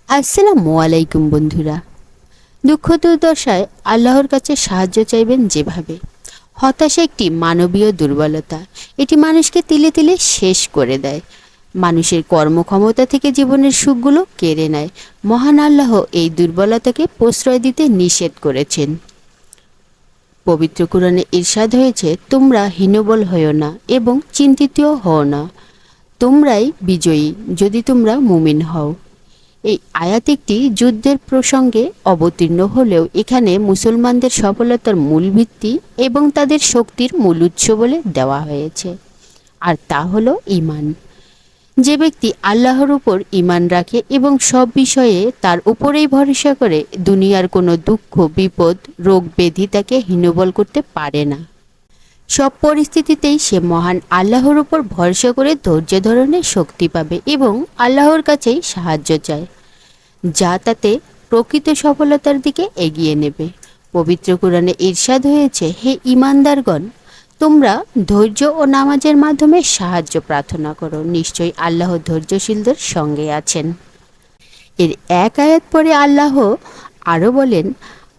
আসসালামু আলাইকুম বন্ধুরা। দুঃখ দুর্দশায় আল্লাহর কাছে সাহায্য চাইবেন যেভাবে। হতাশা একটি মানবীয় দুর্বলতা। এটি মানুষকে তিলে তিলে শেষ করে দেয়, মানুষের কর্মক্ষমতা থেকে জীবনের সুখগুলো কেড়ে নেয়। মহান আল্লাহ এই দুর্বলতাকে প্রশ্রয় দিতে নিষেধ করেছেন। পবিত্র কোরআনে ইরশাদ হয়েছে, তোমরা হীনবল হও না এবং চিন্তিতও হও না, তোমরাই বিজয়ী যদি তোমরা মুমিন হও। এই আয়াত একটি যুদ্ধের প্রসঙ্গে অবতীর্ণ হলেও এখানে মুসলমানদের সফলতার মূল ভিত্তি এবং তাদের শক্তির মূল উৎস বলে দেওয়া হয়েছে, আর তা হলো ঈমান। যে ব্যক্তি আল্লাহর উপর ঈমান রাখে এবং সব বিষয়ে তার উপরেই ভরসা করে, দুনিয়ার কোনো দুঃখ বিপদ রোগ ব্যাধি তাকে হীনবল করতে পারে না। সব পরিস্থিতিতেই সে মহান আল্লাহর উপর ভরসা করে ধৈর্য ধারণের শক্তি পাবে এবং আল্লাহর কাছেই সাহায্য চায়, যা তাতে প্রকৃত সফলতার দিকে এগিয়ে নেবে। পবিত্র কোরআনে ইরশাদ হয়েছে, হে ঈমানদারগণ, তোমরা ধৈর্য ও নামাজের মাধ্যমে সাহায্য প্রার্থনা করো, নিশ্চয়ই আল্লাহ ধৈর্যশীলদের সঙ্গে আছেন। এর এক আয়াত পরে আল্লাহ আরও বলেন,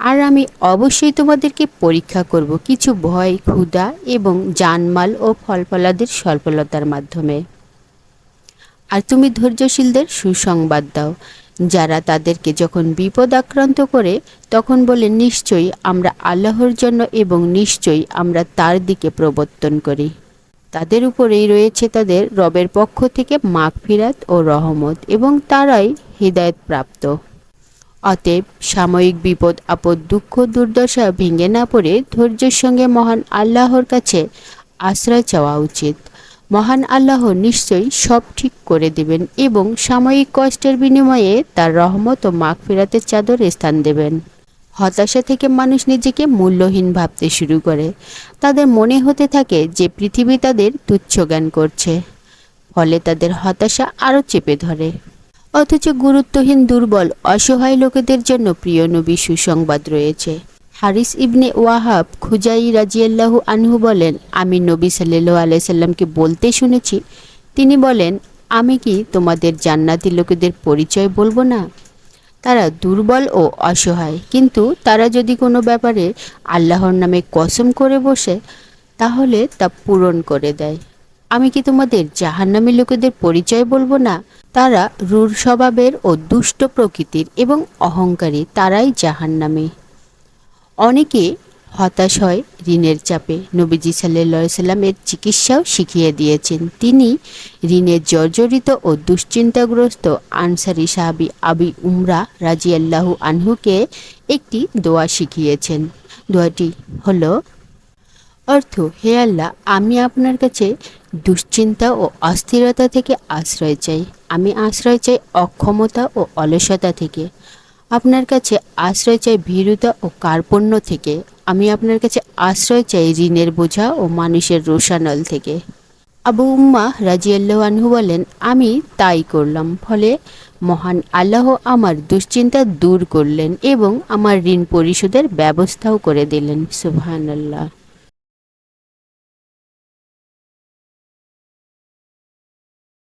আর আমি অবশ্যই তোমাদেরকে পরীক্ষা করব কিছু ভয়, ক্ষুধা এবং জানমাল ও ফলফলাদের স্বল্পলতার মাধ্যমে। আর তুমি ধৈর্যশীলদের সুসংবাদ দাও, যারা তাদেরকে যখন বিপদ আক্রান্ত করে তখন বলে, নিশ্চয়ই আমরা আল্লাহর জন্য এবং নিশ্চয়ই আমরা তার দিকে প্রবর্তন করি। তাদের উপরেই রয়েছে তাদের রবের পক্ষ থেকে মাগফিরাত ও রহমত এবং তারাই হিদায়াত প্রাপ্ত। অতএব সাময়িক বিপদ আপদ দুঃখ দুর্দশা ভেঙে না পড়ে ধৈর্যের সঙ্গে মহান আল্লাহর কাছে আশ্রয় চাওয়া উচিত। মহান আল্লাহ নিশ্চয়ই সব ঠিক করে দেবেন এবং সাময়িক কষ্টের বিনিময়ে তার রহমত ও মাগফিরাতের চাদর স্থান দেবেন। হতাশা থেকে মানুষ নিজেকে মূল্যহীন ভাবতে শুরু করে। তাদের মনে হতে থাকে যে পৃথিবী তাদের তুচ্ছ জ্ঞান করছে, ফলে তাদের হতাশা আরও চেপে ধরে। অথচ গুরুত্বহীন দুর্বল অসহায় লোকেদের জন্য প্রিয় নবী সুসংবাদ রয়েছে। হারিস ইবনে ওয়াহাব খুজাই রাজিয়াল্লাহু আনহু বলেন, আমি নবী সাল্লাল্লাহু আলাইহি সাল্লামকে বলতে শুনেছি, তিনি বলেন, আমি কি তোমাদের জান্নাতি লোকেদের পরিচয় বলবো না? তারা দুর্বল ও অসহায়, কিন্তু তারা যদি কোনো ব্যাপারে আল্লাহর নামে কসম করে বসে তাহলে তা পূরণ করে দেয়। আমি কি তোমাদের জাহান্নামী লোকেদের পরিচয় বলবো না? তারা রূঢ় স্বভাবের ও দুষ্ট প্রকৃতির এবং অহংকারী, তারাই জাহান্নামী। অনেকে হতাশ হয় ঋণের চাপে। নবীজি সাল্লাল্লাহু আলাইহি সাল্লাম এর চিকিৎসাও শিখিয়ে দিয়েছেন। তিনি ঋণের জর্জরিত ও দুশ্চিন্তাগ্রস্ত আনসারী সাহাবী আবি উমরা রাদিয়াল্লাহু আনহুকে একটি দোয়া শিখিয়েছেন। দোয়াটি হলো, অর্থ, হে আল্লাহ, আমি আপনার কাছে দুশ্চিন্তা ও অস্থিরতা থেকে আশ্রয় চাই। আমি আশ্রয় চাই অক্ষমতা ও অলসতা থেকে। আপনার কাছে আশ্রয় চাই ভীরুতা ও কার্পণ্য থেকে। আমি আপনার কাছে আশ্রয় চাই ঋণের বোঝা ও মানুষের রোষানল থেকে। আবু উম্মাহ রাদিয়াল্লাহু আনহু বলেন, আমি তাই করলাম, ফলে মহান আল্লাহ আমার দুশ্চিন্তা দূর করলেন এবং আমার ঋণ পরিশোধের ব্যবস্থাও করে দিলেন। সুবহানাল্লাহ।